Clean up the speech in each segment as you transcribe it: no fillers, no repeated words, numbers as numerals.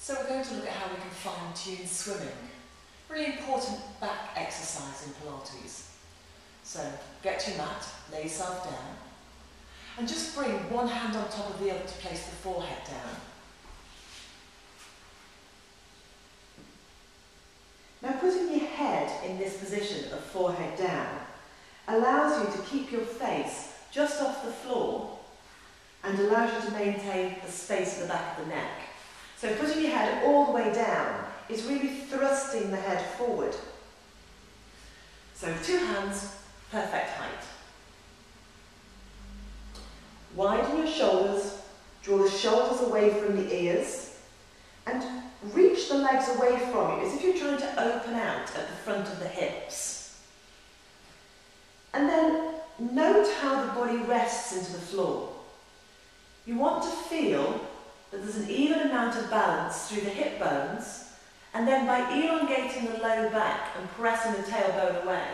So we're going to look at how we can fine-tune swimming. Really important back exercise in Pilates. So get to your mat, lay yourself down, and just bring one hand on top of the other to place the forehead down. Now putting your head in this position of forehead down allows you to keep your face just off the floor and allows you to maintain the space at the back of the neck. So putting your head all the way down is really thrusting the head forward. So 2 hands, perfect height. Widen your shoulders, draw the shoulders away from the ears and reach the legs away from you as if you're trying to open out at the front of the hips. And then note how the body rests into the floor. You want to feel that there's an even amount of balance through the hip bones, and then by elongating the low back and pressing the tailbone away,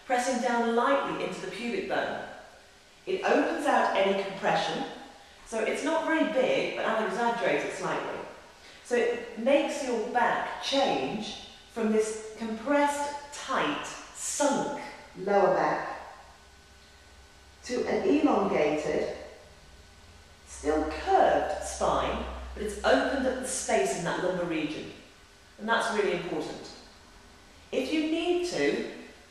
pressing down lightly into the pubic bone, it opens out any compression. So it's not very big, but I'll exaggerate it slightly. So it makes your back change from this compressed, tight, sunk lower back to an elongated, still curved spine, but it's opened up the space in that lumbar region. And that's really important. If you need to,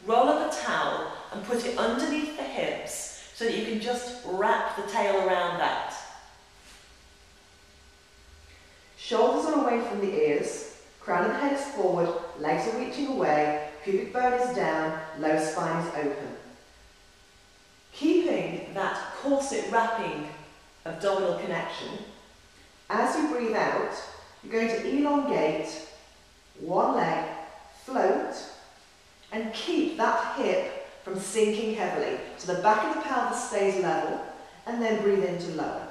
roll up a towel and put it underneath the hips so that you can just wrap the tail around that. Shoulders are away from the ears, crown of the head is forward, legs are reaching away, pubic bone is down, low spine is open. Keeping that corset wrapping abdominal connection, as you breathe out, you're going to elongate one leg, float, and keep that hip from sinking heavily. So the back of the pelvis stays level, and then breathe into lower.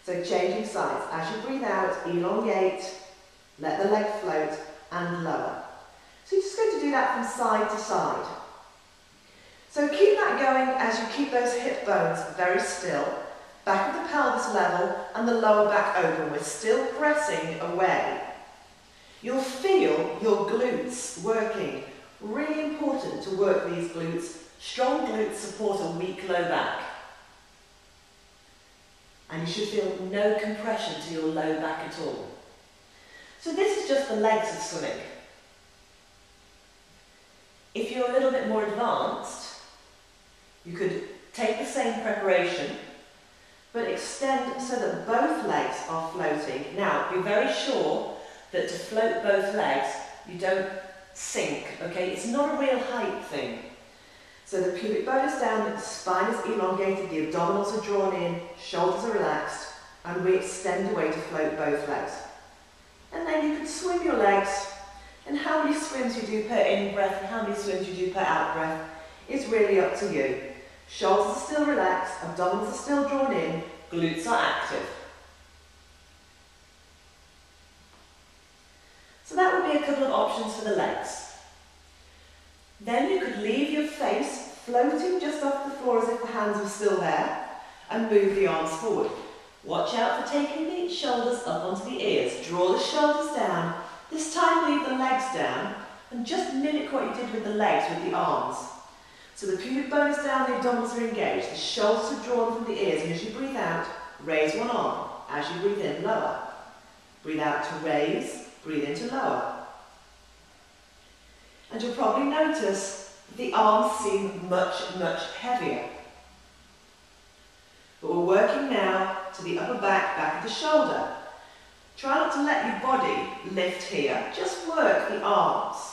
So changing sides. As you breathe out, elongate, let the leg float, and lower. So you're just going to do that from side to side. So keep that going as you keep those hip bones very still, back of the pelvis level, and the lower back open. We're still pressing away. You'll feel your glutes working. Really important to work these glutes. Strong glutes support a weak low back. And you should feel no compression to your low back at all. So this is just the legs of swimming. If you're a little bit more advanced, you could take the same preparation, but extend so that both legs are floating. Now, be very sure that to float both legs, you don't sink, okay? It's not a real height thing. So the pubic bone is down, the spine is elongated, the abdominals are drawn in, shoulders are relaxed, and we extend away to float both legs. And then you can swim your legs, and how many swims you do per in-breath and how many swims you do per out-breath is really up to you. Shoulders are still relaxed, abdominals are still drawn in, glutes are active. So that would be a couple of options for the legs. Then you could leave your face floating just off the floor as if the hands were still there and move the arms forward. Watch out for taking the shoulders up onto the ears. Draw the shoulders down. This time leave the legs down and just mimic what you did with the legs with the arms. So the pubic bone is down, the abdominals are engaged, the shoulders are drawn from the ears, and as you breathe out, raise one arm. As you breathe in, lower. Breathe out to raise, breathe in to lower. And you'll probably notice the arms seem much, much heavier. But we're working now to the upper back, back of the shoulder. Try not to let your body lift here, just work the arms.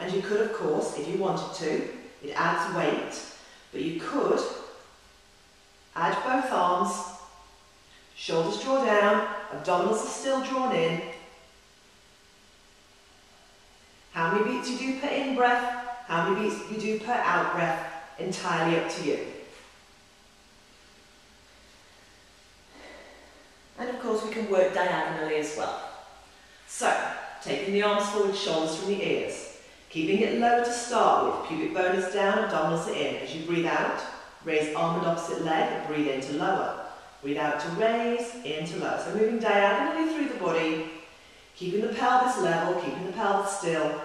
And you could, of course, if you wanted to, it adds weight, but you could add both arms, shoulders draw down, abdominals are still drawn in. How many beats you do per in-breath, how many beats you do per out-breath, entirely up to you. And of course we can work diagonally as well. So, taking the arms forward, shoulders from the ears. Keeping it low to start with, pubic bone is down, abdominals are in. As you breathe out, raise arm and opposite leg, breathe in to lower. Breathe out to raise, in to lower. So moving diagonally through the body, keeping the pelvis level, keeping the pelvis still.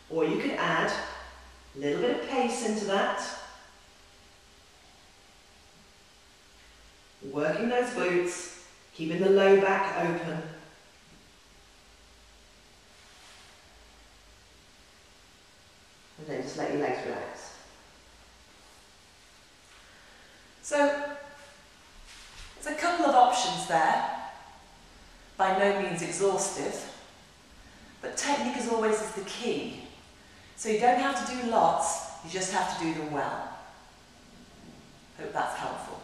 Or you could add a little bit of pace into that. Working those glutes, keeping the low back open. And then just let your legs relax. So, there's a couple of options there. By no means exhaustive, but technique as always is the key. So you don't have to do lots, you just have to do them well. Hope that's helpful.